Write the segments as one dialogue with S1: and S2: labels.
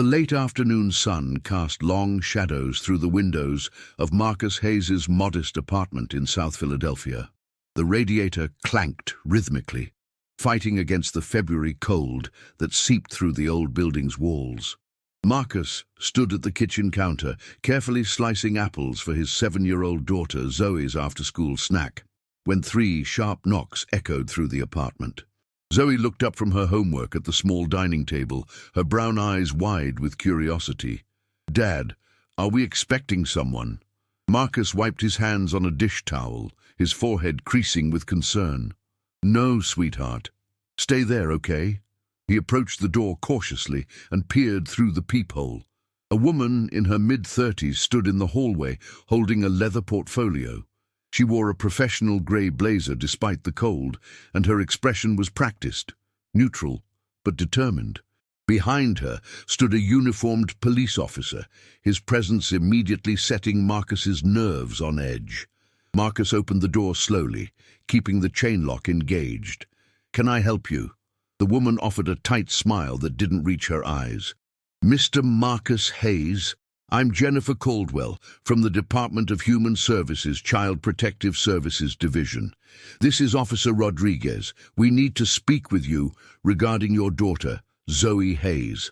S1: The late afternoon sun cast long shadows through the windows of Marcus Hayes's modest apartment in South Philadelphia. The radiator clanked rhythmically, fighting against the February cold that seeped through the old building's walls. Marcus stood at the kitchen counter, carefully slicing apples for his 7-year-old daughter Zoe's after-school snack, when 3 sharp knocks echoed through the apartment. Zoe looked up from her homework at the small dining table, her brown eyes wide with curiosity. "Dad, are we expecting someone?" Marcus wiped his hands on a dish towel, his forehead creasing with concern. "No, sweetheart. Stay there, okay?" He approached the door cautiously and peered through the peephole. A woman in her mid-30s stood in the hallway, holding a leather portfolio. She wore a professional grey blazer despite the cold, and her expression was practiced, neutral, but determined. Behind her stood a uniformed police officer, his presence immediately setting Marcus's nerves on edge. Marcus opened the door slowly, keeping the chain lock engaged. "Can I help you?" The woman offered a tight smile that didn't reach her eyes. "Mr. Marcus Hayes, I'm Jennifer Caldwell from the Department of Human Services Child Protective Services Division. This is Officer Rodriguez. We need to speak with you regarding your daughter, Zoe Hayes."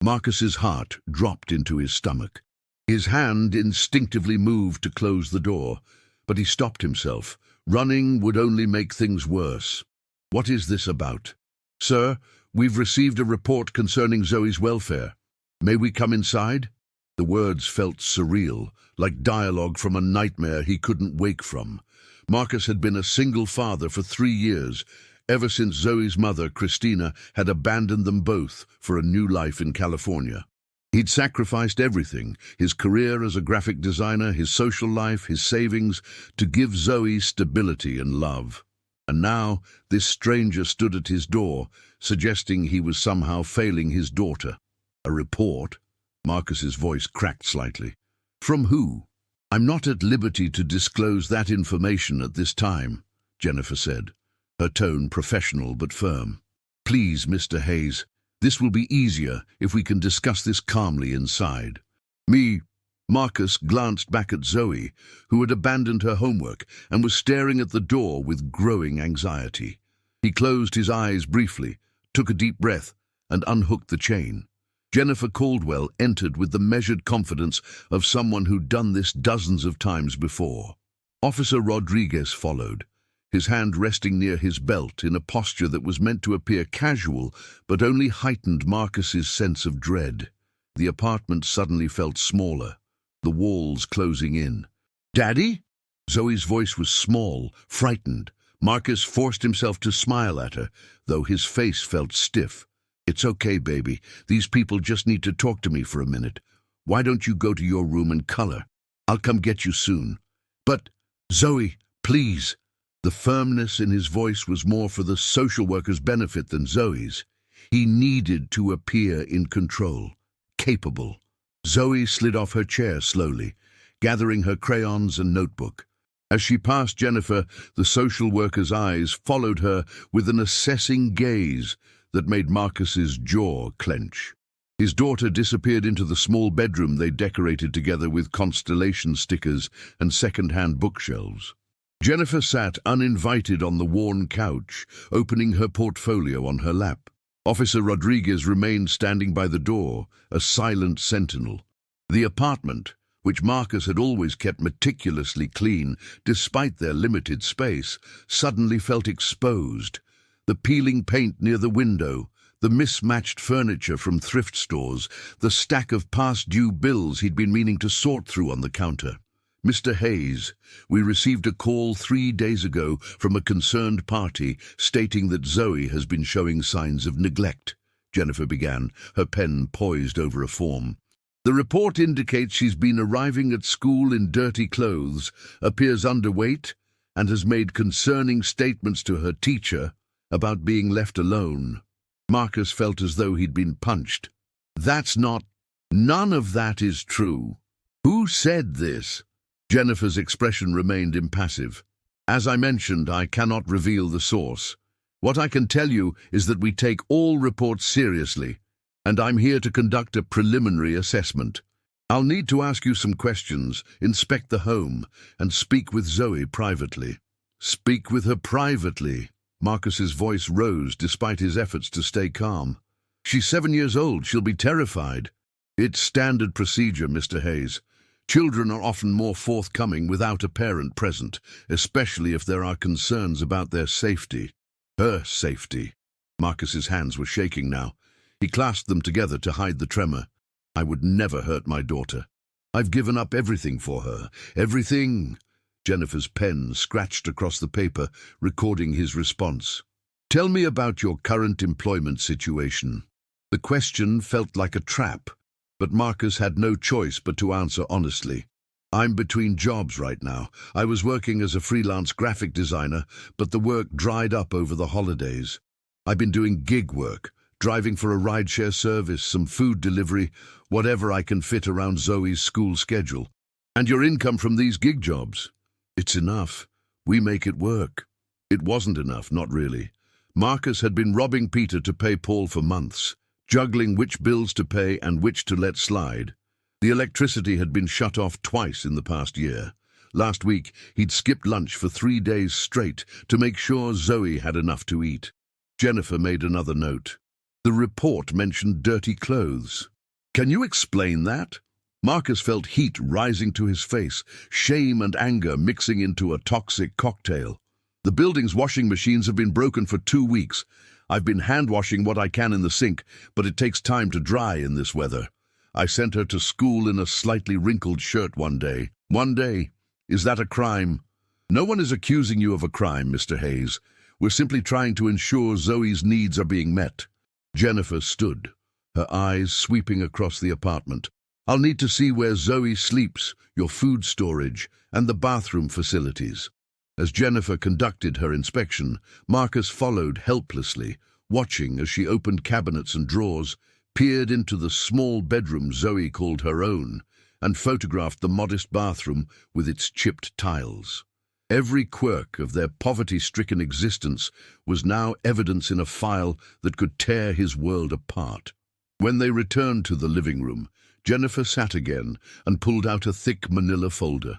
S1: Marcus's heart dropped into his stomach. His hand instinctively moved to close the door, but he stopped himself. Running would only make things worse. "What is this about?" "Sir, we've received a report concerning Zoe's welfare. May we come inside?" The words felt surreal, like dialogue from a nightmare he couldn't wake from. Marcus had been a single father for 3 years, ever since Zoe's mother, Christina, had abandoned them both for a new life in California. He'd sacrificed everything, his career as a graphic designer, his social life, his savings, to give Zoe stability and love. And now this stranger stood at his door, suggesting he was somehow failing his daughter. "A report?" Marcus's voice cracked slightly. "From who?" "I'm not at liberty to disclose that information at this time," Jennifer said, her tone professional but firm. "Please, Mr. Hayes, this will be easier if we can discuss this calmly inside." Marcus glanced back at Zoe, who had abandoned her homework and was staring at the door with growing anxiety. He closed his eyes briefly, took a deep breath, and unhooked the chain. Jennifer Caldwell entered with the measured confidence of someone who'd done this dozens of times before. Officer Rodriguez followed, his hand resting near his belt in a posture that was meant to appear casual but only heightened Marcus's sense of dread. The apartment suddenly felt smaller, the walls closing in. "Daddy?" Zoe's voice was small, frightened. Marcus forced himself to smile at her, though his face felt stiff. "It's okay, baby. These people just need to talk to me for a minute. Why don't you go to your room and color? I'll come get you soon." "But, Zoe, please." The firmness in his voice was more for the social worker's benefit than Zoe's. He needed to appear in control, capable. Zoe slid off her chair slowly, gathering her crayons and notebook. As she passed Jennifer, the social worker's eyes followed her with an assessing gaze that made Marcus's jaw clench. His daughter disappeared into the small bedroom they decorated together with constellation stickers and second-hand bookshelves. Jennifer sat uninvited on the worn couch, opening her portfolio on her lap. Officer Rodriguez remained standing by the door, a silent sentinel. The apartment, which Marcus had always kept meticulously clean despite their limited space, suddenly felt exposed. The peeling paint near the window, the mismatched furniture from thrift stores, the stack of past-due bills he'd been meaning to sort through on the counter. "Mr. Hayes, we received a call 3 days ago from a concerned party stating that Zoe has been showing signs of neglect," Jennifer began, her pen poised over a form. "The report indicates she's been arriving at school in dirty clothes, appears underweight, and has made concerning statements to her teacher about being left alone." Marcus felt as though he'd been punched. None of that is true. Who said this?" Jennifer's expression remained impassive. "As I mentioned, I cannot reveal the source. What I can tell you is that we take all reports seriously. and I'm here to conduct a preliminary assessment. I'll need to ask you some questions, inspect the home, and speak with Zoe privately. Speak with her privately. Marcus's voice rose despite his efforts to stay calm. She's 7 years old. She'll be terrified. It's standard procedure, Mr. Hayes. Children are often more forthcoming without a parent present, especially if there are concerns about their safety. Her safety. Marcus's hands were shaking now. He clasped them together to hide the tremor. I would never hurt my daughter. I've given up everything for her. Everything. Jennifer's pen scratched across the paper, recording his response. Tell me about your current employment situation. The question felt like a trap, but Marcus had no choice but to answer honestly. I'm between jobs right now. I was working as a freelance graphic designer, but the work dried up over the holidays. I've been doing gig work, driving for a rideshare service, some food delivery, whatever I can fit around Zoe's school schedule. And your income from these gig jobs? It's enough. We make it work. It wasn't enough, not really. Marcus had been robbing Peter to pay Paul for months, juggling which bills to pay and which to let slide. The electricity had been shut off twice in the past year. Last week, he'd skipped lunch for 3 days straight to make sure Zoe had enough to eat. Jennifer made another note. The report mentioned dirty clothes. Can you explain that? Marcus felt heat rising to his face, shame and anger mixing into a toxic cocktail. The building's washing machines have been broken for 2 weeks. I've been hand-washing what I can in the sink, but it takes time to dry in this weather. I sent her to school in a slightly wrinkled shirt one day. One day? Is that a crime? No one is accusing you of a crime, Mr. Hayes. We're simply trying to ensure Zoe's needs are being met. Jennifer stood, her eyes sweeping across the apartment. I'll need to see where Zoe sleeps, your food storage, and the bathroom facilities. As Jennifer conducted her inspection, Marcus followed helplessly, watching as she opened cabinets and drawers, peered into the small bedroom Zoe called her own, and photographed the modest bathroom with its chipped tiles. Every quirk of their poverty-stricken existence was now evidence in a file that could tear his world apart. When they returned to the living room, Jennifer sat again and pulled out a thick manila folder.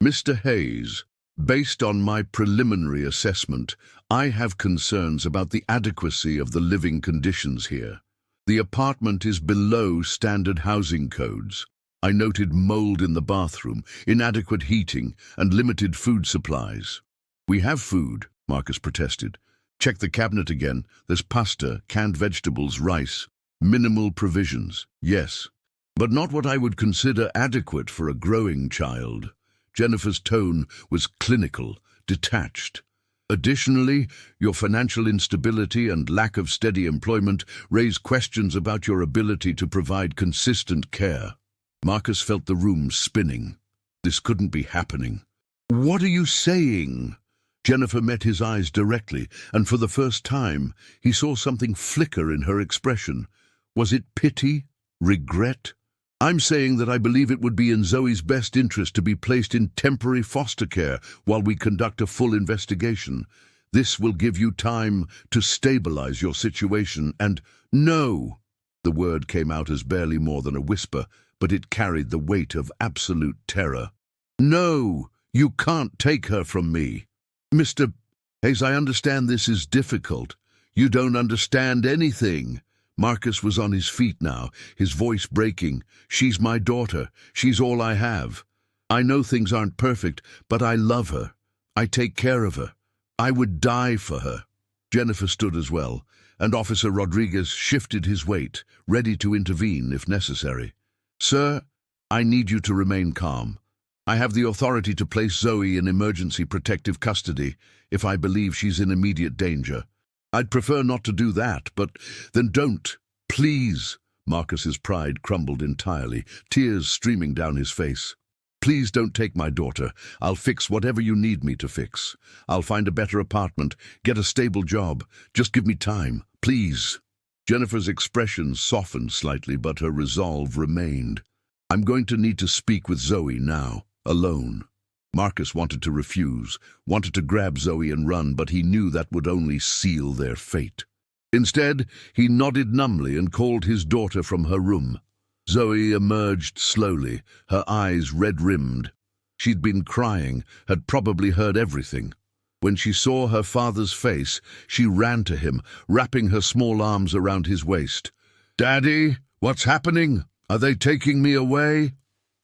S1: Mr. Hayes, based on my preliminary assessment, I have concerns about the adequacy of the living conditions here. The apartment is below standard housing codes. I noted mold in the bathroom, inadequate heating, and limited food supplies. We have food, Marcus protested. Check the cabinet again. There's pasta, canned vegetables, rice. Minimal provisions, yes. But not what I would consider adequate for a growing child. Jennifer's tone was clinical, detached. Additionally, your financial instability and lack of steady employment raise questions about your ability to provide consistent care. Marcus felt the room spinning. This couldn't be happening. What are you saying? Jennifer met his eyes directly, and for the first time, he saw something flicker in her expression. Was it pity? Regret? I'm saying that I believe it would be in Zoe's best interest to be placed in temporary foster care while we conduct a full investigation. This will give you time to stabilize your situation and— No! The word came out as barely more than a whisper, but it carried the weight of absolute terror. No! You can't take her from me. Mr. Hayes, I understand this is difficult. You don't understand anything. Marcus was on his feet now, his voice breaking. She's my daughter. She's all I have. I know things aren't perfect, but I love her. I take care of her. I would die for her. Jennifer stood as well, and Officer Rodriguez shifted his weight, ready to intervene if necessary. Sir, I need you to remain calm. I have the authority to place Zoe in emergency protective custody if I believe she's in immediate danger. I'd prefer not to do that, but then don't. Please. Marcus's pride crumbled entirely, tears streaming down his face. Please don't take my daughter. I'll fix whatever you need me to fix. I'll find a better apartment, get a stable job. Just give me time, please. Jennifer's expression softened slightly, but her resolve remained. I'm going to need to speak with Zoe now, alone. Marcus wanted to refuse, wanted to grab Zoe and run, but he knew that would only seal their fate. Instead, he nodded numbly and called his daughter from her room. Zoe emerged slowly, her eyes red-rimmed. She'd been crying, had probably heard everything. When she saw her father's face, she ran to him, wrapping her small arms around his waist. "Daddy, what's happening? Are they taking me away?"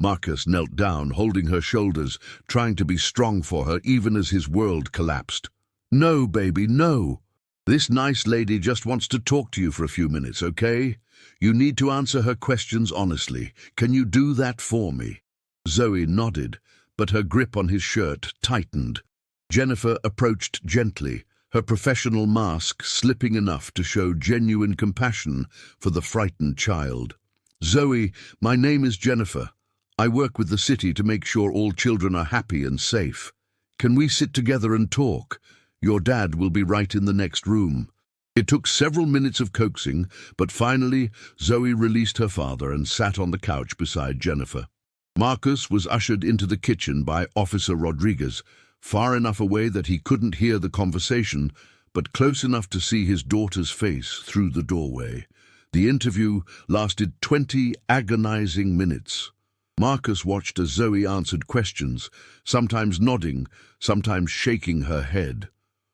S1: Marcus knelt down, holding her shoulders, trying to be strong for her even as his world collapsed. "No, baby, no. This nice lady just wants to talk to you for a few minutes, okay? You need to answer her questions honestly. Can you do that for me?" Zoe nodded, but her grip on his shirt tightened. Jennifer approached gently, her professional mask slipping enough to show genuine compassion for the frightened child. "Zoe, my name is Jennifer. I work with the city to make sure all children are happy and safe. Can we sit together and talk? Your dad will be right in the next room." It took several minutes of coaxing, but finally Zoe released her father and sat on the couch beside Jennifer. Marcus was ushered into the kitchen by Officer Rodriguez, far enough away that he couldn't hear the conversation, but close enough to see his daughter's face through the doorway. The interview lasted 20 agonizing minutes. Marcus watched as Zoe answered questions, sometimes nodding, sometimes shaking her head.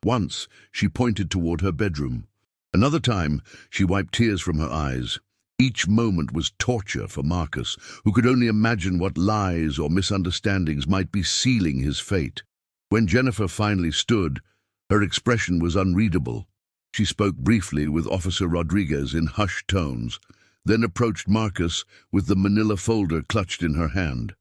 S1: Once, she pointed toward her bedroom. Another time, she wiped tears from her eyes. Each moment was torture for Marcus, who could only imagine what lies or misunderstandings might be sealing his fate. When Jennifer finally stood, her expression was unreadable. She spoke briefly with Officer Rodriguez in hushed tones, then approached Marcus with the manila folder clutched in her hand.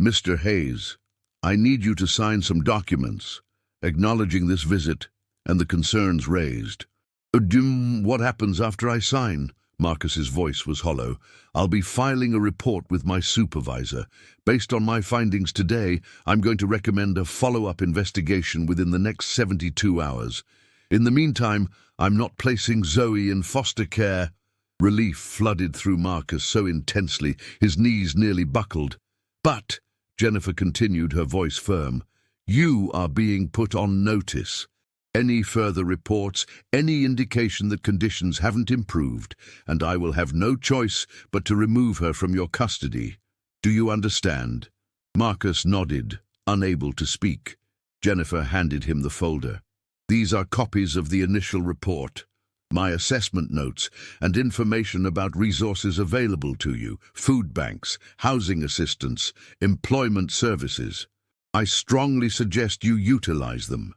S1: "Mr. Hayes, I need you to sign some documents, acknowledging this visit and the concerns raised." What happens after I sign?" Marcus's voice was hollow. "I'll be filing a report with my supervisor. Based on my findings today, I'm going to recommend a follow-up investigation within the next 72 hours. In the meantime, I'm not placing Zoe in foster care." Relief flooded through Marcus so intensely, his knees nearly buckled. "But," Jennifer continued, her voice firm, "you are being put on notice. Any further reports, any indication that conditions haven't improved, and I will have no choice but to remove her from your custody. Do you understand?" Marcus nodded, unable to speak. Jennifer handed him the folder. "These are copies of the initial report, my assessment notes, and information about resources available to you, food banks, housing assistance, employment services. I strongly suggest you utilize them."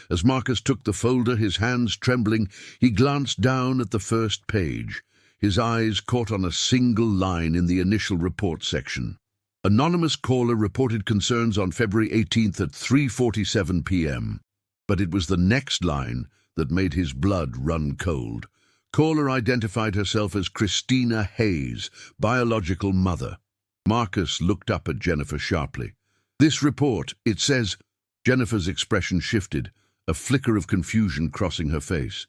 S1: As Marcus took the folder, his hands trembling, he glanced down at the first page. His eyes caught on a single line in the initial report section. "Anonymous caller reported concerns on February 18th at 3:47 p.m. But it was the next line that made his blood run cold. Caller identified herself as Christina Hayes, biological mother. Marcus looked up at Jennifer sharply. "This report, it says—" Jennifer's expression shifted, a flicker of confusion crossing her face.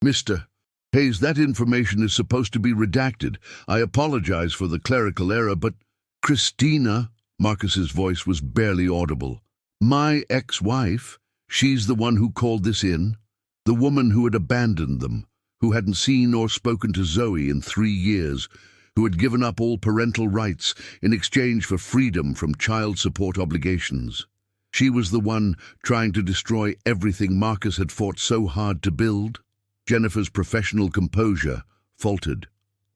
S1: "Mr. Hayes, that information is supposed to be redacted. I apologize for the clerical error, but—" "Christina," Marcus's voice was barely audible. "My ex-wife, she's the one who called this in. The woman who had abandoned them, who hadn't seen or spoken to Zoe in 3 years, who had given up all parental rights in exchange for freedom from child support obligations. She was the one trying to destroy everything Marcus had fought so hard to build." Jennifer's professional composure faltered.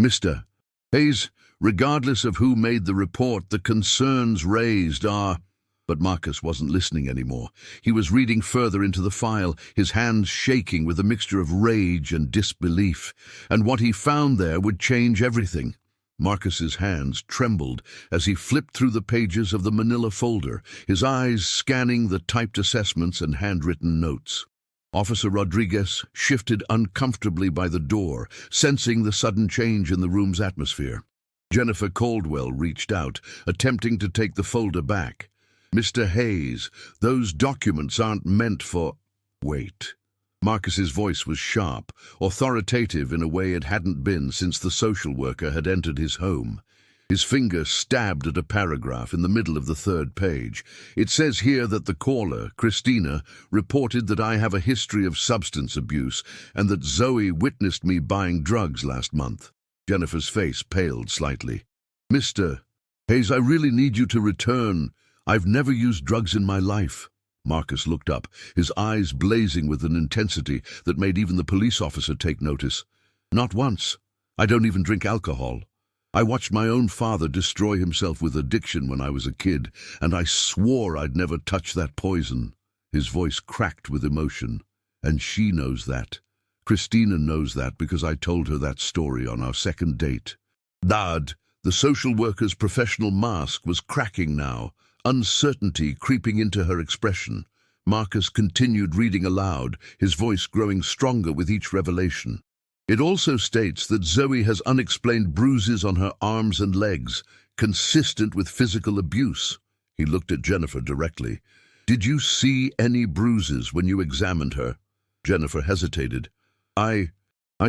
S1: "Mr. Hayes, regardless of who made the report, the concerns raised are—" But Marcus wasn't listening anymore. He was reading further into the file, his hands shaking with a mixture of rage and disbelief. And what he found there would change everything. Marcus's hands trembled as he flipped through the pages of the manila folder, his eyes scanning the typed assessments and handwritten notes. Officer Rodriguez shifted uncomfortably by the door, sensing the sudden change in the room's atmosphere. Jennifer Caldwell reached out, attempting to take the folder back. "Mr. Hayes, those documents aren't meant for—" "Wait." Marcus's voice was sharp, authoritative in a way it hadn't been since the social worker had entered his home. His finger stabbed at a paragraph in the middle of the third page. It says here that the caller, Christina, reported that I have a history of substance abuse and that Zoe witnessed me buying drugs last month. Jennifer's face paled slightly. Mr. Hayes, I really need you to return. I've never used drugs in my life. Marcus looked up, his eyes blazing with an intensity that made even the police officer take notice. Not once. I don't even drink alcohol. I watched my own father destroy himself with addiction when I was a kid, and I swore I'd never touch that poison. His voice cracked with emotion. And she knows that. Christina knows that because I told her that story on our second date. Dad, the social worker's professional mask was cracking now, uncertainty creeping into her expression. Marcus continued reading aloud, his voice growing stronger with each revelation. It also states that Zoe has unexplained bruises on her arms and legs, consistent with physical abuse. He looked at Jennifer directly. Did you see any bruises when you examined her? Jennifer hesitated. I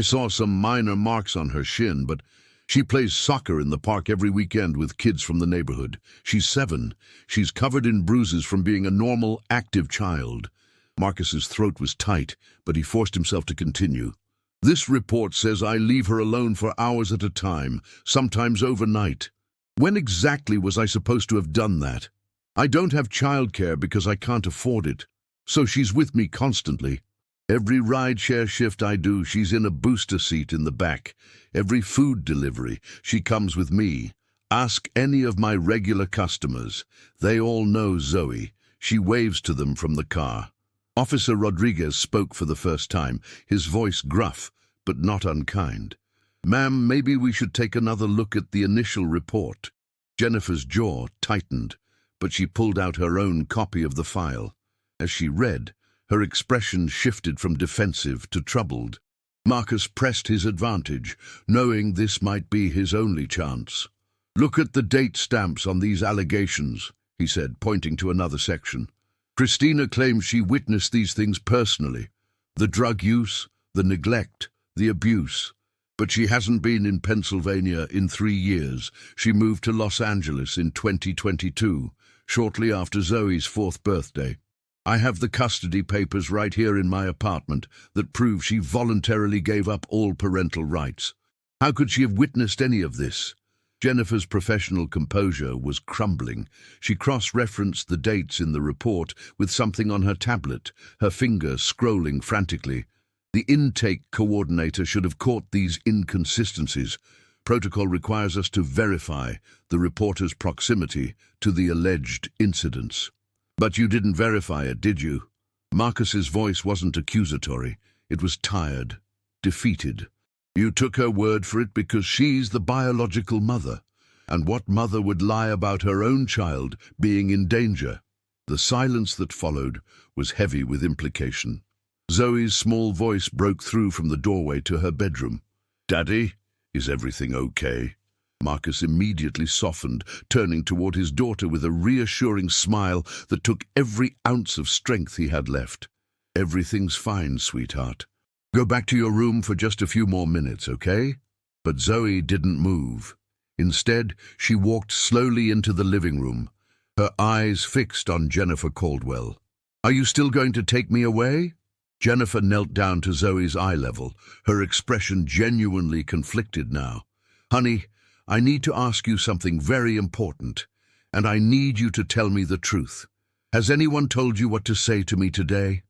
S1: saw some minor marks on her shin, but she plays soccer in the park every weekend with kids from the neighborhood. She's 7. She's covered in bruises from being a normal, active child. Marcus's throat was tight, but he forced himself to continue. This report says I leave her alone for hours at a time, sometimes overnight. When exactly was I supposed to have done that? I don't have childcare because I can't afford it, so she's with me constantly. Every rideshare shift I do, she's in a booster seat in the back. Every food delivery, she comes with me. Ask any of my regular customers. They all know Zoe. She waves to them from the car. Officer Rodriguez spoke for the first time, his voice gruff, but not unkind. Ma'am, maybe we should take another look at the initial report. Jennifer's jaw tightened, but she pulled out her own copy of the file. As she read, her expression shifted from defensive to troubled. Marcus pressed his advantage, knowing this might be his only chance. Look at the date stamps on these allegations, he said, pointing to another section. Christina claims she witnessed these things personally. The drug use, the neglect, the abuse. But she hasn't been in Pennsylvania in 3 years. She moved to Los Angeles in 2022, shortly after Zoe's 4th birthday. I have the custody papers right here in my apartment that prove she voluntarily gave up all parental rights. How could she have witnessed any of this? Jennifer's professional composure was crumbling. She cross-referenced the dates in the report with something on her tablet, her finger scrolling frantically. The intake coordinator should have caught these inconsistencies. Protocol requires us to verify the reporter's proximity to the alleged incidents. But you didn't verify it, did you? Marcus's voice wasn't accusatory. It was tired, defeated. You took her word for it because she's the biological mother. And what mother would lie about her own child being in danger? The silence that followed was heavy with implication. Zoe's small voice broke through from the doorway to her bedroom. Daddy, is everything okay? Marcus immediately softened, turning toward his daughter with a reassuring smile that took every ounce of strength he had left. Everything's fine, sweetheart. Go back to your room for just a few more minutes, okay? But Zoe didn't move. Instead, she walked slowly into the living room, her eyes fixed on Jennifer Caldwell. Are you still going to take me away? Jennifer knelt down to Zoe's eye level, her expression genuinely conflicted now. Honey, I need to ask you something very important, and I need you to tell me the truth. Has anyone told you what to say to me today?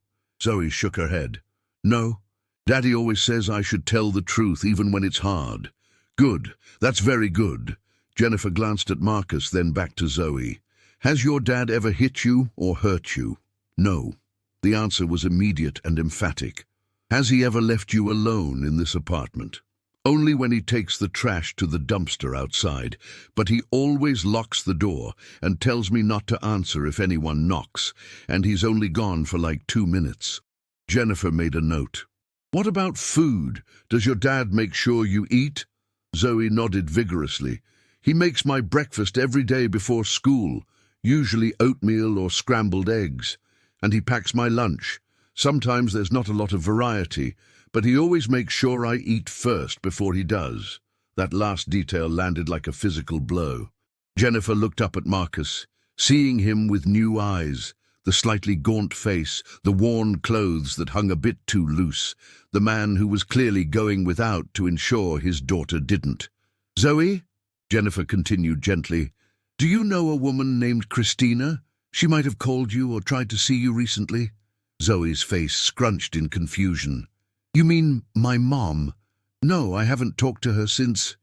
S1: Zoe shook her head. No. Daddy always says I should tell the truth even when it's hard. Good. That's very good. Jennifer glanced at Marcus, then back to Zoe. Has your dad ever hit you or hurt you? No. The answer was immediate and emphatic. Has he ever left you alone in this apartment? Only when he takes the trash to the dumpster outside, but he always locks the door and tells me not to answer if anyone knocks, and he's only gone for like 2 minutes. Jennifer made a note. What about food? Does your dad make sure you eat? Zoe nodded vigorously. He makes my breakfast every day before school, usually oatmeal or scrambled eggs. And he packs my lunch. Sometimes there's not a lot of variety, but he always makes sure I eat first before he does. That last detail landed like a physical blow. Jennifer looked up at Marcus, seeing him with new eyes, the slightly gaunt face, the worn clothes that hung a bit too loose, the man who was clearly going without to ensure his daughter didn't. "Zoe," Jennifer continued gently, "do you know a woman named Christina? She might have called you or tried to see you recently." Zoe's face scrunched in confusion. "You mean my mom? No, I haven't talked to her since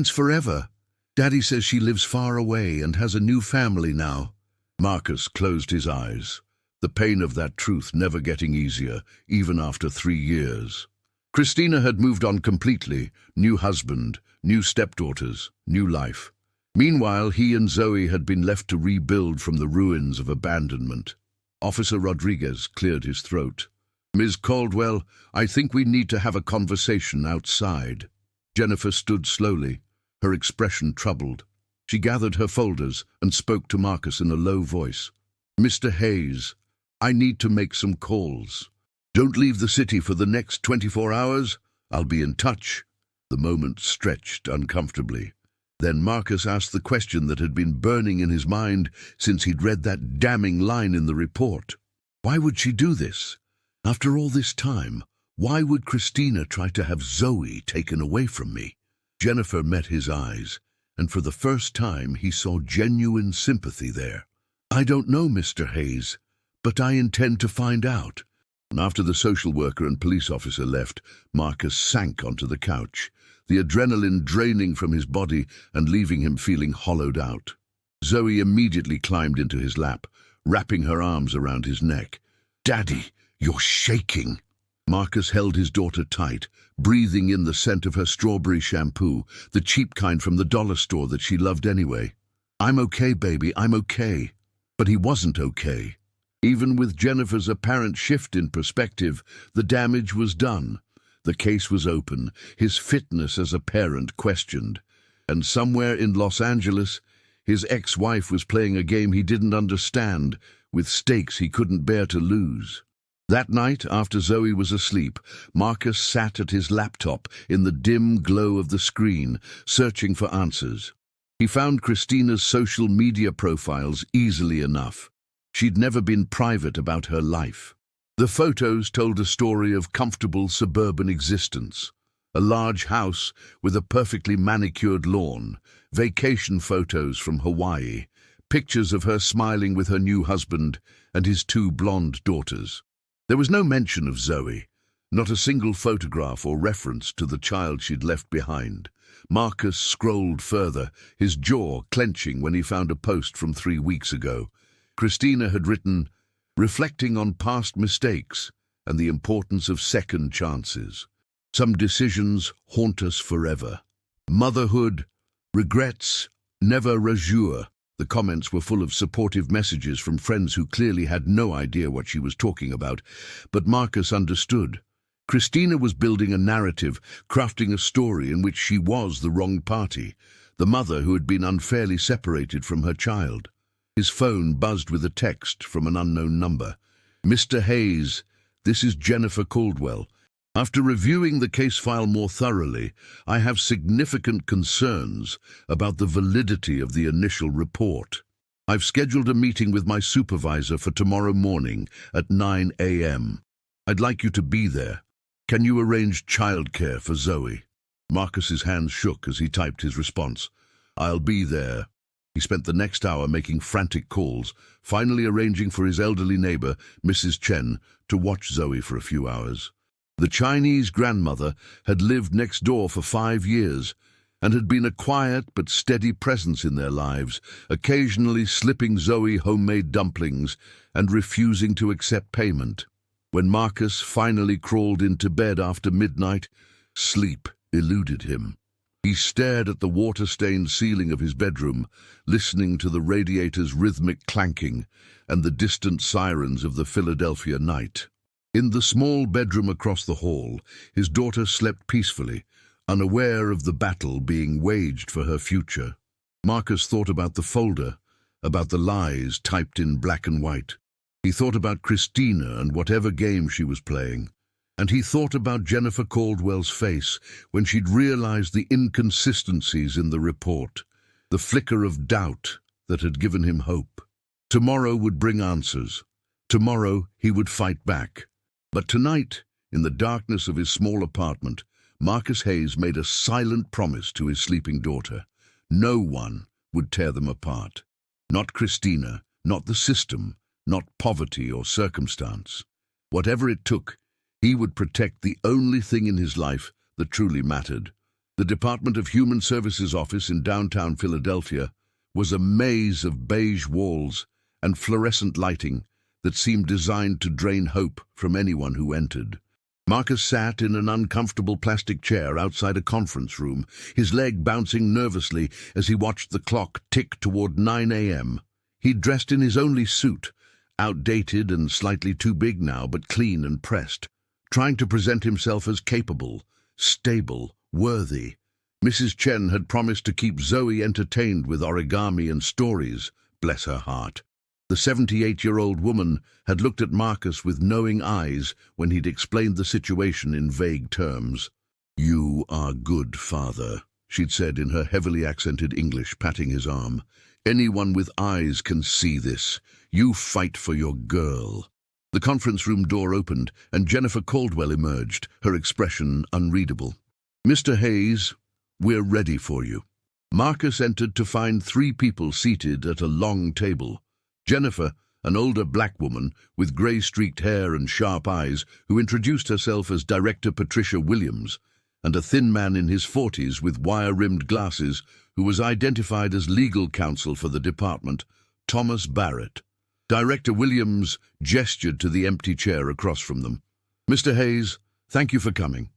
S1: forever. Daddy says she lives far away and has a new family now." Marcus closed his eyes, the pain of that truth never getting easier, even after 3 years. Christina had moved on completely, new husband, new stepdaughters, new life. Meanwhile, he and Zoe had been left to rebuild from the ruins of abandonment. Officer Rodriguez cleared his throat. "Ms. Caldwell, I think we need to have a conversation outside." Jennifer stood slowly, her expression troubled. She gathered her folders and spoke to Marcus in a low voice. "Mr. Hayes, I need to make some calls. Don't leave the city for the next 24 hours. I'll be in touch." The moment stretched uncomfortably. Then Marcus asked the question that had been burning in his mind since he'd read that damning line in the report. Why would she do this? After all this time, why would Christina try to have Zoe taken away from me? Jennifer met his eyes, and for the first time he saw genuine sympathy there. "I don't know, Mr. Hayes, but I intend to find out." And after the social worker and police officer left, Marcus sank onto the couch, the adrenaline draining from his body and leaving him feeling hollowed out. Zoe immediately climbed into his lap, wrapping her arms around his neck. "Daddy, you're shaking." Marcus held his daughter tight, breathing in the scent of her strawberry shampoo, the cheap kind from the dollar store that she loved anyway. "I'm okay, baby, I'm okay." But he wasn't okay. Even with Jennifer's apparent shift in perspective, the damage was done. The case was open, his fitness as a parent questioned. And somewhere in Los Angeles, his ex-wife was playing a game he didn't understand, with stakes he couldn't bear to lose. That night, after Zoe was asleep, Marcus sat at his laptop in the dim glow of the screen, searching for answers. He found Christina's social media profiles easily enough. She'd never been private about her life. The photos told a story of comfortable suburban existence. A large house with a perfectly manicured lawn, vacation photos from Hawaii, pictures of her smiling with her new husband and his 2 blonde daughters. There was no mention of Zoe, not a single photograph or reference to the child she'd left behind. Marcus scrolled further, his jaw clenching when he found a post from 3 weeks ago. Christina had written, "Reflecting on past mistakes and the importance of second chances. Some decisions haunt us forever. Motherhood, regrets, never rajour." The comments were full of supportive messages from friends who clearly had no idea what she was talking about, but Marcus understood. Christina was building a narrative, crafting a story in which she was the wrong party, the mother who had been unfairly separated from her child. His phone buzzed with a text from an unknown number. "Mr. Hayes, this is Jennifer Caldwell. After reviewing the case file more thoroughly, I have significant concerns about the validity of the initial report. I've scheduled a meeting with my supervisor for tomorrow morning at 9 a.m. I'd like you to be there. Can you arrange childcare for Zoe?" Marcus's hands shook as he typed his response. "I'll be there." He spent the next hour making frantic calls, finally arranging for his elderly neighbor, Mrs. Chen, to watch Zoe for a few hours. The Chinese grandmother had lived next door for 5 years and had been a quiet but steady presence in their lives, occasionally slipping Zoe homemade dumplings and refusing to accept payment. When Marcus finally crawled into bed after midnight, sleep eluded him. He stared at the water-stained ceiling of his bedroom, listening to the radiator's rhythmic clanking and the distant sirens of the Philadelphia night. In the small bedroom across the hall, his daughter slept peacefully, unaware of the battle being waged for her future. Marcus thought about the folder, about the lies typed in black and white. He thought about Christina and whatever game she was playing. And he thought about Jennifer Caldwell's face when she'd realized the inconsistencies in the report, the flicker of doubt that had given him hope. Tomorrow would bring answers. Tomorrow he would fight back. But tonight, in the darkness of his small apartment, Marcus Hayes made a silent promise to his sleeping daughter. No one would tear them apart. Not Christina, not the system, not poverty or circumstance. Whatever it took, he would protect the only thing in his life that truly mattered. The Department of Human Services office in downtown Philadelphia was a maze of beige walls and fluorescent lighting that seemed designed to drain hope from anyone who entered. Marcus sat in an uncomfortable plastic chair outside a conference room, his leg bouncing nervously as he watched the clock tick toward 9 a.m. He'd dressed in his only suit, outdated and slightly too big now, but clean and pressed, trying to present himself as capable, stable, worthy. Mrs. Chen had promised to keep Zoe entertained with origami and stories, bless her heart. The 78-year-old woman had looked at Marcus with knowing eyes when he'd explained the situation in vague terms. "You are good, father," she'd said in her heavily accented English, patting his arm. "Anyone with eyes can see this. You fight for your girl." The conference room door opened and Jennifer Caldwell emerged, her expression unreadable. "Mr. Hayes, we're ready for you." Marcus entered to find 3 people seated at a long table. Jennifer, an older black woman with grey-streaked hair and sharp eyes, who introduced herself as Director Patricia Williams, and a thin man in his 40s with wire-rimmed glasses, who was identified as legal counsel for the department, Thomas Barrett. Director Williams gestured to the empty chair across from them. "Mr. Hayes, thank you for coming.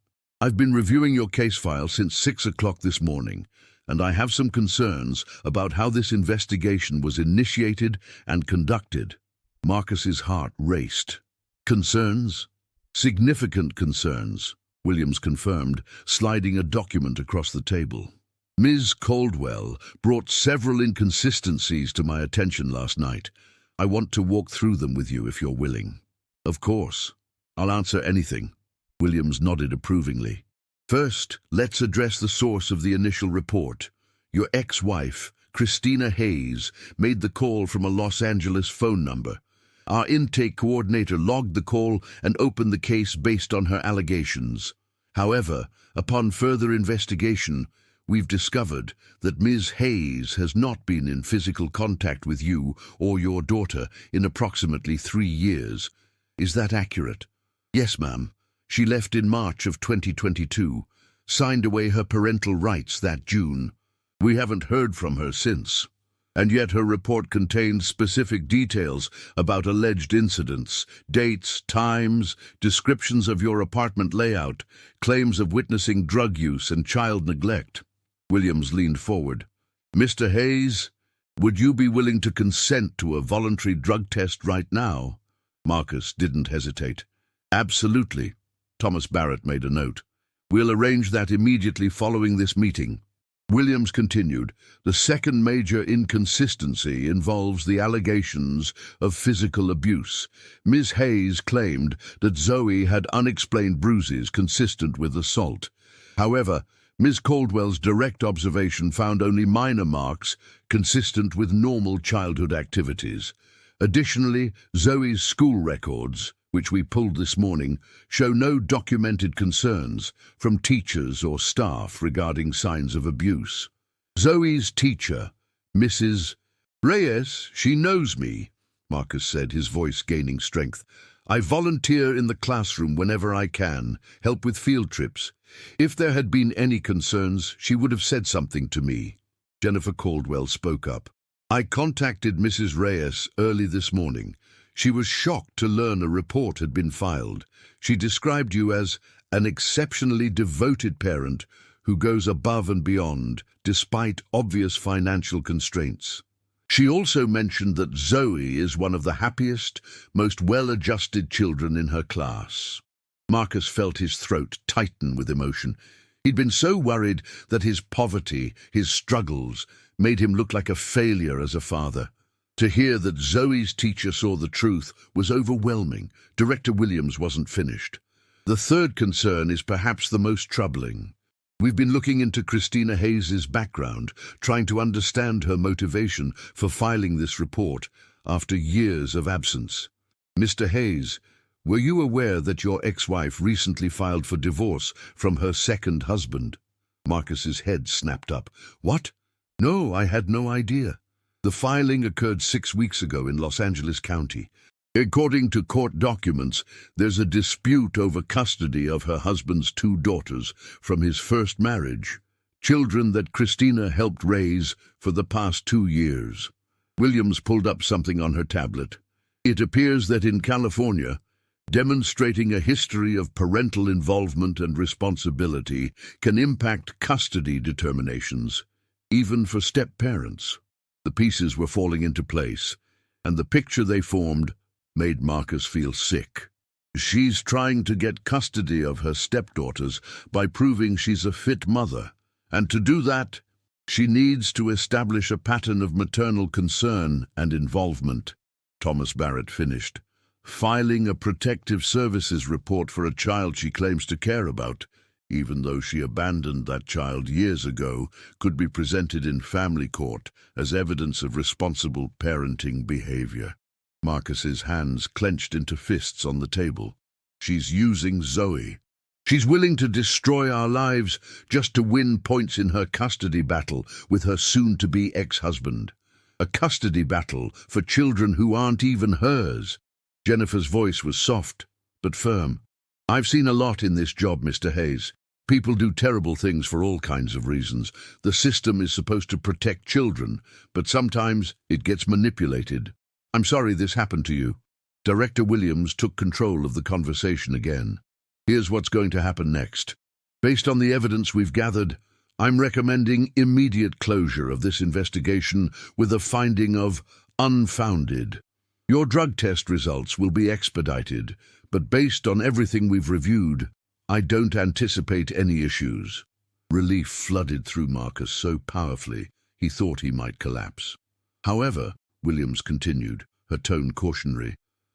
S1: I've been reviewing your case file since 6 o'clock this morning, and I have some concerns about how this investigation was initiated and conducted." Marcus's heart raced. "Concerns?" "Significant concerns," Williams confirmed, sliding a document across the table. "Ms. Caldwell brought several inconsistencies to my attention last night. I want to walk through them with you if you're willing." "Of course. I'll answer anything." Williams nodded approvingly. "First, let's address the source of the initial report. Your ex-wife, Christina Hayes, made the call from a Los Angeles phone number. Our intake coordinator logged the call and opened the case based on her allegations. However, upon further investigation, we've discovered that Ms. Hayes has not been in physical contact with you or your daughter in approximately 3 years. Is that accurate?" "Yes, ma'am. She left in March of 2022, signed away her parental rights that June. We haven't heard from her since. And yet her report contained specific details about alleged incidents, dates, times, descriptions of your apartment layout, claims of witnessing drug use and child neglect." Williams leaned forward. "Mr. Hayes, would you be willing to consent to a voluntary drug test right now?" Marcus didn't hesitate. "Absolutely." Thomas Barrett made a note. "We'll arrange that immediately following this meeting." Williams continued, "The second major inconsistency involves the allegations of physical abuse. Ms. Hayes claimed that Zoe had unexplained bruises consistent with assault. However, Ms. Caldwell's direct observation found only minor marks consistent with normal childhood activities. Additionally, Zoe's school records, which we pulled this morning, show no documented concerns from teachers or staff regarding signs of abuse. Zoe's teacher, Mrs. Reyes, she knows me," Marcus said, his voice gaining strength. "I volunteer in the classroom whenever I can, help with field trips. If there had been any concerns, she would have said something to me." Jennifer Caldwell spoke up. "I contacted Mrs. Reyes early this morning. She was shocked to learn a report had been filed. She described you as an exceptionally devoted parent who goes above and beyond, despite obvious financial constraints. She also mentioned that Zoe is one of the happiest, most well-adjusted children in her class." Marcus felt his throat tighten with emotion. He'd been so worried that his poverty, his struggles, made him look like a failure as a father. To hear that Zoe's teacher saw the truth was overwhelming. Director Williams wasn't finished. The third concern is perhaps the most troubling. We've been looking into Christina Hayes's background, trying to understand her motivation for filing this report after years of absence. Mr. Hayes, were you aware that your ex-wife recently filed for divorce from her second husband? Marcus's head snapped up. What? No, I had no idea. The filing occurred 6 weeks ago in Los Angeles County. According to court documents, there's a dispute over custody of her husband's 2 daughters from his first marriage, children that Christina helped raise for the past 2 years. Williams pulled up something on her tablet. It appears that in California, demonstrating a history of parental involvement and responsibility can impact custody determinations, even for step-parents. The pieces were falling into place, and the picture they formed made Marcus feel sick. She's trying to get custody of her stepdaughters by proving she's a fit mother, and to do that, she needs to establish a pattern of maternal concern and involvement. Thomas Barrett finished. Filing a protective services report for a child she claims to care about, even though she abandoned that child years ago, could be presented in family court as evidence of responsible parenting behavior. Marcus's hands clenched into fists on the table. She's using Zoe. She's willing to destroy our lives just to win points in her custody battle with her soon-to-be ex-husband. A custody battle for children who aren't even hers. Jennifer's voice was soft, but firm. I've seen a lot in this job, Mr. Hayes. People do terrible things for all kinds of reasons. The system is supposed to protect children, but sometimes it gets manipulated. I'm sorry this happened to you. Director Williams took control of the conversation again. Here's what's going to happen next. Based on the evidence we've gathered, I'm recommending immediate closure of this investigation with a finding of unfounded. Your drug test results will be expedited, but based on everything we've reviewed, I don't anticipate any issues. Relief flooded through Marcus so powerfully he thought he might collapse. However, Williams continued, her tone cautionary,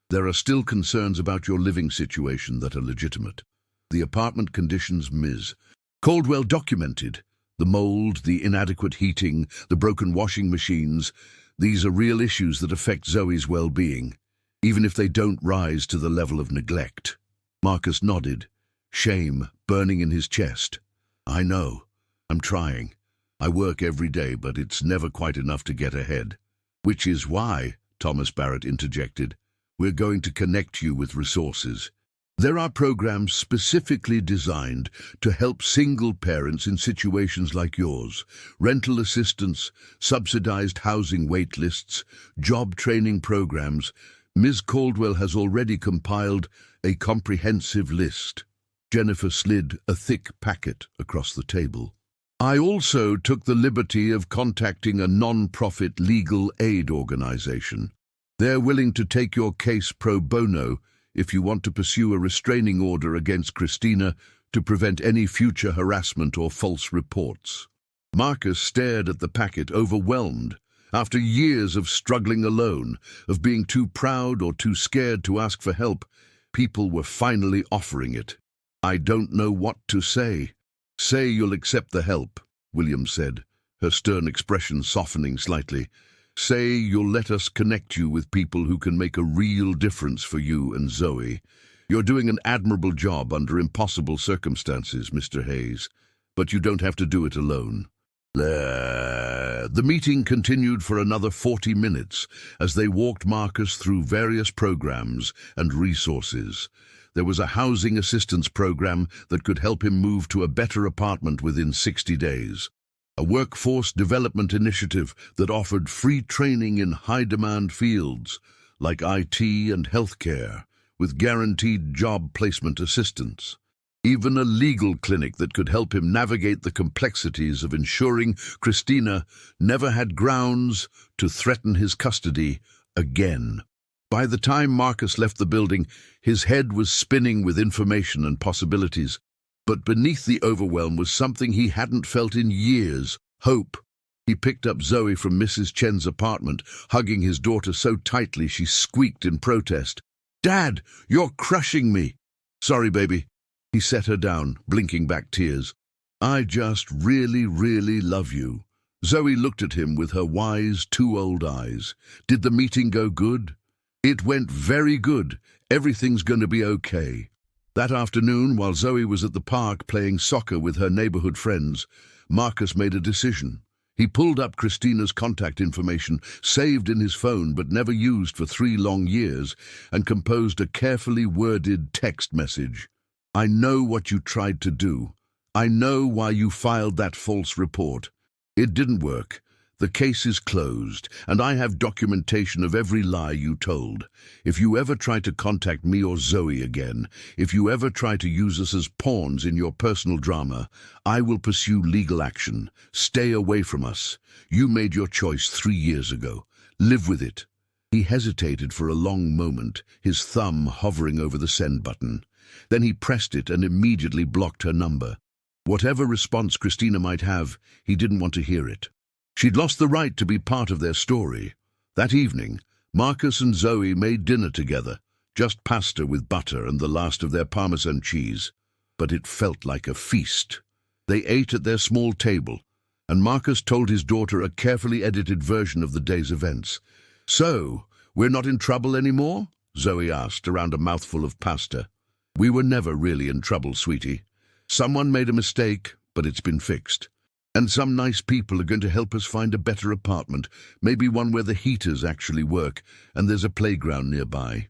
S1: there are still concerns about your living situation that are legitimate. The apartment conditions Ms. Caldwell documented. The mold, the inadequate heating, the broken washing machines, these are real issues that affect Zoe's well-being, even if they don't rise to the level of neglect. Marcus nodded, shame burning in his chest. I know. I'm trying. I work every day, but it's never quite enough to get ahead. Which is why, Thomas Barrett interjected, we're going to connect you with resources. There are programs specifically designed to help single parents in situations like yours. Rental assistance, subsidized housing wait lists, job training programs. Ms. Caldwell has already compiled a comprehensive list. Jennifer slid a thick packet across the table. I also took the liberty of contacting a non-profit legal aid organization. They're willing to take your case pro bono if you want to pursue a restraining order against Christina to prevent any future harassment or false reports. Marcus stared at the packet, overwhelmed. After years of struggling alone, of being too proud or too scared to ask for help, people were finally offering it. I don't know what to say. Say you'll accept the help, Williams said, her stern expression softening slightly. Say you'll let us connect you with people who can make a real difference for you and Zoe. You're doing an admirable job under impossible circumstances, Mr. Hayes, but you don't have to do it alone. The meeting continued for another 40 minutes as they walked Marcus through various programs and resources. There was a housing assistance program that could help him move to a better apartment within 60 days. A workforce development initiative that offered free training in high-demand fields like IT and healthcare, with guaranteed job placement assistance. Even a legal clinic that could help him navigate the complexities of ensuring Christina never had grounds to threaten his custody again. By the time Marcus left the building, his head was spinning with information and possibilities. But beneath the overwhelm was something he hadn't felt in years, hope. He picked up Zoe from Mrs. Chen's apartment, hugging his daughter so tightly she squeaked in protest. "Dad, you're crushing me." "Sorry, baby. He set her down, blinking back tears. "I just really love you." Zoe looked at him with her wise, too-old eyes. "Did the meeting go good?" "It went very good. Everything's going to be okay." That afternoon, while Zoe was at the park playing soccer with her neighborhood friends, Marcus made a decision. He pulled up Christina's contact information, saved in his phone but never used for 3 long years, and composed a carefully worded text message. "I know what you tried to do. I know why you filed that false report. It didn't work. The case is closed, and I have documentation of every lie you told. If you ever try to contact me or Zoe again, if you ever try to use us as pawns in your personal drama, I will pursue legal action. Stay away from us. You made your choice 3 years ago. Live with it." He hesitated for a long moment, his thumb hovering over the send button. Then he pressed it and immediately blocked her number. Whatever response Christina might have, he didn't want to hear it. She'd lost the right to be part of their story. That evening, Marcus and Zoe made dinner together, just pasta with butter and the last of their Parmesan cheese. But it felt like a feast. They ate at their small table, and Marcus told his daughter a carefully edited version of the day's events. "So, we're not in trouble anymore?" Zoe asked, around a mouthful of pasta. "We were never really in trouble, sweetie. Someone made a mistake, but it's been fixed. And some nice people are going to help us find a better apartment, maybe one where the heaters actually work, and there's a playground nearby."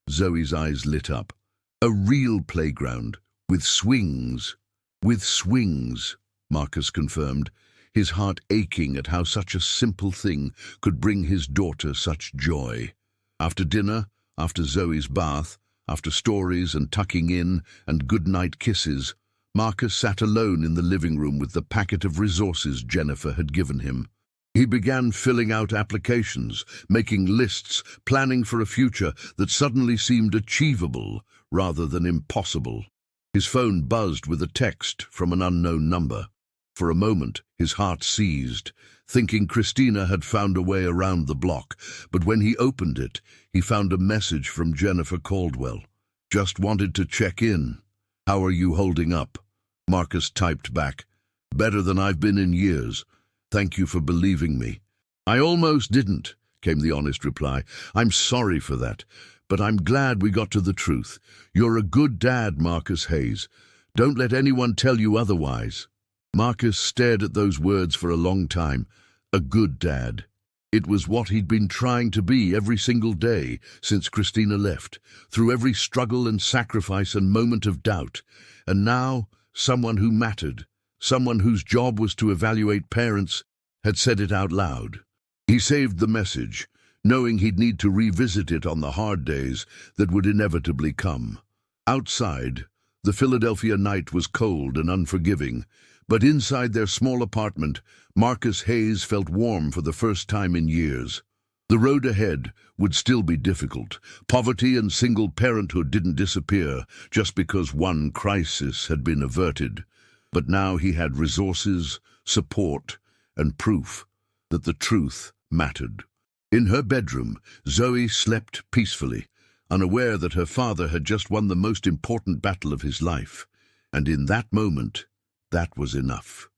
S1: Zoe's eyes lit up. "A real playground, with swings." "With swings," Marcus confirmed, his heart aching at how such a simple thing could bring his daughter such joy. After dinner, after Zoe's bath, after stories and tucking in and good-night kisses, Marcus sat alone in the living room with the packet of resources Jennifer had given him. He began filling out applications, making lists, planning for a future that suddenly seemed achievable rather than impossible. His phone buzzed with a text from an unknown number. For a moment, his heart seized, thinking Christina had found a way around the block, but when he opened it, he found a message from Jennifer Caldwell. "Just wanted to check in. How are you holding up?" Marcus typed back, "Better than I've been in years. Thank you for believing me." "I almost didn't," came the honest reply. "I'm sorry for that, but I'm glad we got to the truth. You're a good dad, Marcus Hayes. Don't let anyone tell you otherwise." Marcus stared at those words for a long time. A good dad. It was what he'd been trying to be every single day since Christina left, through every struggle and sacrifice and moment of doubt. And now, someone who mattered, someone whose job was to evaluate parents, had said it out loud. He saved the message, knowing he'd need to revisit it on the hard days that would inevitably come. Outside, the Philadelphia night was cold and unforgiving, but inside their small apartment, Marcus Hayes felt warm for the first time in years. The road ahead would still be difficult. Poverty and single parenthood didn't disappear just because one crisis had been averted. But now he had resources, support, and proof that the truth mattered. In her bedroom, Zoe slept peacefully, unaware that her father had just won the most important battle of his life. And in that moment, that was enough.